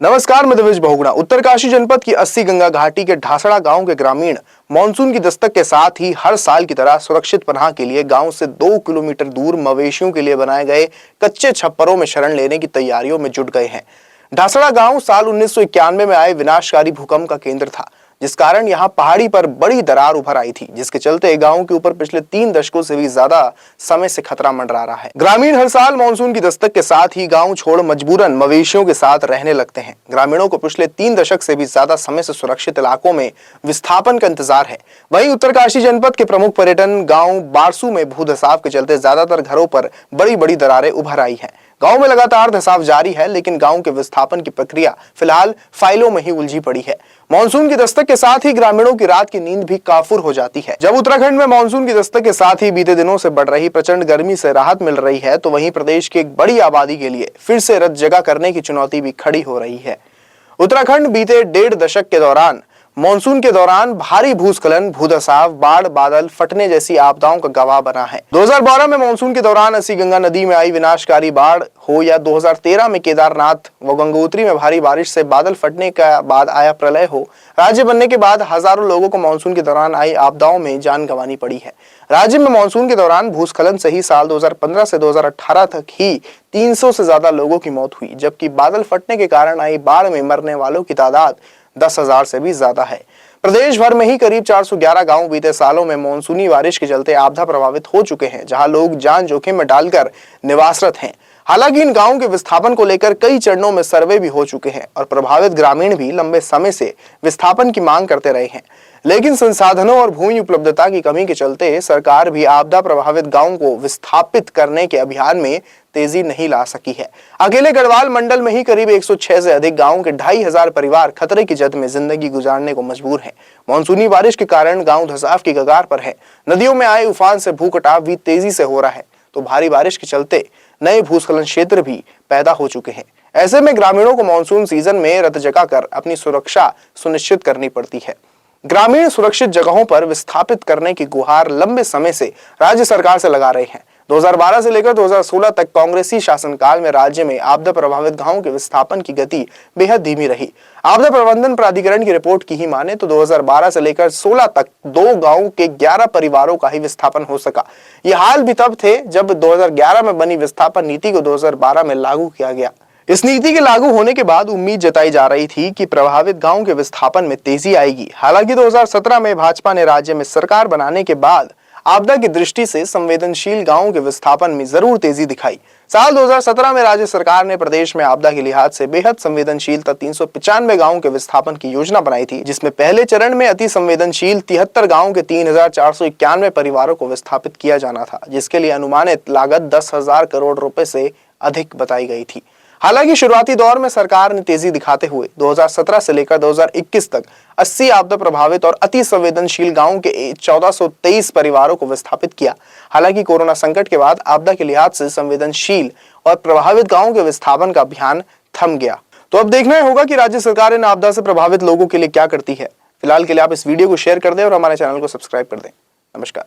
नमस्कार, मैं दिवेश बहुगुणा। उत्तरकाशी जनपद की 80 गंगा घाटी के ढासड़ा गांव के ग्रामीण मानसून की दस्तक के साथ ही हर साल की तरह सुरक्षित पनाह के लिए गांव से 2 किलोमीटर दूर मवेशियों के लिए बनाए गए कच्चे छप्परों में शरण लेने की तैयारियों में जुट गए हैं। ढासड़ा गांव साल 1991 में आए विनाशकारी भूकंप का केंद्र था, जिस कारण यहां पहाड़ी पर बड़ी दरार उभर आई थी, जिसके चलते गांव के ऊपर पिछले 3 दशकों से भी ज्यादा समय से खतरा मंडरा रहा है। ग्रामीण हर साल मानसून की दस्तक के साथ ही गांव छोड़ मजबूरन मवेशियों के साथ रहने लगते हैं। ग्रामीणों को पिछले 3 दशक से भी ज्यादा समय से सुरक्षित इलाकों में विस्थापन का इंतजार है। वहीं उत्तरकाशी जनपद के प्रमुख पर्यटन गाँव बारसू में भूधसाव के चलते ज्यादातर घरों पर बड़ी बड़ी दरारें उभर आई है। गांव में लगातार धंसाव जारी है, लेकिन गांव के विस्थापन की प्रक्रिया फिलहाल फाइलों में ही उलझी पड़ी है। मानसून की दस्तक के साथ ही ग्रामीणों की रात की नींद भी काफुर हो जाती है। जब उत्तराखंड में मानसून की दस्तक के साथ ही बीते दिनों से बढ़ रही प्रचंड गर्मी से राहत मिल रही है, तो वहीं प्रदेश की एक बड़ी आबादी के लिए फिर से रत जगह करने की चुनौती भी खड़ी हो रही है। उत्तराखंड बीते 1.5 दशक के दौरान मानसून के दौरान भारी भूस्खलन, भूधसाव, बाढ़, बादल फटने जैसी आपदाओं का गवाह बना है। 2012 में मानसून के दौरान 80 गंगा नदी में आई विनाशकारी बाढ़ हो या 2013 में केदारनाथ व गंगोत्री में भारी बारिश से बादल फटने के बाद आया प्रलय हो, राज्य बनने के बाद हजारों लोगों को मानसून के दौरान आई आपदाओं में जान गंवानी पड़ी है। राज्य में मानसून के दौरान भूस्खलन से ही साल 2015 से 2018 तक ही 300 से ज्यादा लोगों की मौत हुई, जबकि बादल फटने के कारण आई बाढ़ में मरने वालों की तादाद 10,000 से भी ज्यादा है। प्रदेश भर में ही करीब 411 गांव बीते सालों में मानसूनी बारिश के चलते आपदा प्रभावित हो चुके हैं, जहां लोग जान जोखिम में डालकर निवासरत हैं। हालांकि इन गांवों के विस्थापन को लेकर कई चरणों में सर्वे भी हो चुके हैं और प्रभावित ग्रामीण भी लंबे समय से विस्थापन की मांग करते रहे हैं, लेकिन संसाधनों और भूमि उपलब्धता की कमी के चलते सरकार भी आपदा प्रभावित गांवों को विस्थापित करने के अभियान में तेजी नहीं ला सकी है। अकेले गढ़वाल मंडल में ही करीब 106 से अधिक गांवों के 2,500 परिवार खतरे की जद में जिंदगी गुजारने को मजबूर हैं। मानसूनी बारिश के कारण गांव धंसाव की कगार पर है। नदियों में आए उफान से भू कटाव भी तेजी से हो रहा है, तो भारी बारिश के चलते नए भूस्खलन क्षेत्र भी पैदा हो चुके हैं। ऐसे में ग्रामीणों को मानसून सीजन में रत जगा कर अपनी सुरक्षा सुनिश्चित करनी पड़ती है। ग्रामीण सुरक्षित जगहों पर विस्थापित करने की गुहार लंबे समय से राज्य सरकार से लगा रहे हैं। 2012 से लेकर 2016 तक कांग्रेसी शासनकाल में राज्य में आपदा प्रभावित गांवों के विस्थापन की गति बेहद धीमी रही। आपदा प्रबंधन प्राधिकरण की रिपोर्ट की ही माने तो 2012 से लेकर 16 तक 2 गांवों के 11 परिवारों का ही विस्थापन हो सका। ये हाल भी तब थे जब 2011 में बनी विस्थापन नीति को 2012 में लागू किया गया। इस नीति के लागू होने के बाद उम्मीद जताई जा रही थी कि प्रभावित गांवों के विस्थापन में तेजी आएगी। हालांकि 2017 में भाजपा ने राज्य में सरकार बनाने के बाद आपदा की दृष्टि से संवेदनशील गांवों के विस्थापन में जरूर तेजी दिखाई। साल 2017 में राज्य सरकार ने प्रदेश में आपदा के लिहाज से बेहद संवेदनशील 395 गांवों के विस्थापन की योजना बनाई थी, जिसमें पहले चरण में अति संवेदनशील 73 गांवों के 3,491 परिवारों को विस्थापित किया जाना था, जिसके लिए अनुमानित लागत 10,000 करोड़ रुपए से अधिक बताई गई थी। हालांकि शुरुआती दौर में सरकार ने तेजी दिखाते हुए 2017 से लेकर 2021 तक 80 आपदा प्रभावित और अति संवेदनशील गांवों के 1423 परिवारों को विस्थापित किया। हालांकि कोरोना संकट के बाद आपदा के लिहाज से संवेदनशील और प्रभावित गांवों के विस्थापन का अभियान थम गया। तो अब देखना होगा कि राज्य सरकार इन आपदा से प्रभावित लोगों के लिए क्या करती है। फिलहाल के लिए आप इस वीडियो को शेयर कर दें और हमारे चैनल को सब्सक्राइब कर दें। नमस्कार।